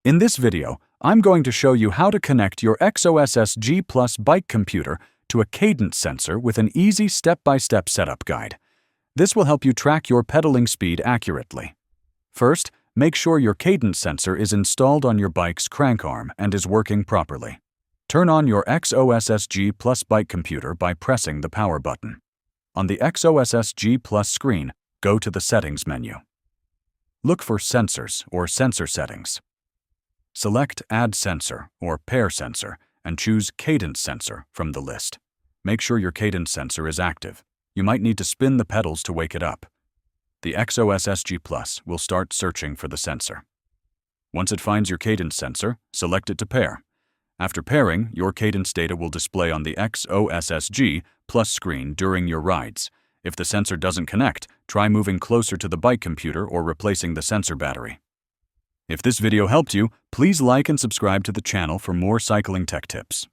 In this video, I'm going to show you how to connect your XOSS G Plus bike computer to a Cadence sensor with an easy step-by-step setup guide. This will help you track your pedaling speed accurately. First, make sure your Cadence sensor is installed on your bike's crank arm and is working properly. Turn on your XOSS G Plus bike computer by pressing the power button. On the XOSS G Plus screen, go to the Settings menu. Look for Sensors or Sensor Settings. Select Add Sensor or Pair Sensor and choose Cadence Sensor from the list. Make sure your Cadence sensor is active. You might need to spin the pedals to wake it up. The XOSS G Plus will start searching for the sensor. Once it finds your Cadence sensor, select it to pair. After pairing, your Cadence data will display on the XOSS G Plus screen during your rides. If the sensor doesn't connect, try moving closer to the bike computer or replacing the sensor battery. If this video helped you, please like and subscribe to the channel for more cycling tech tips.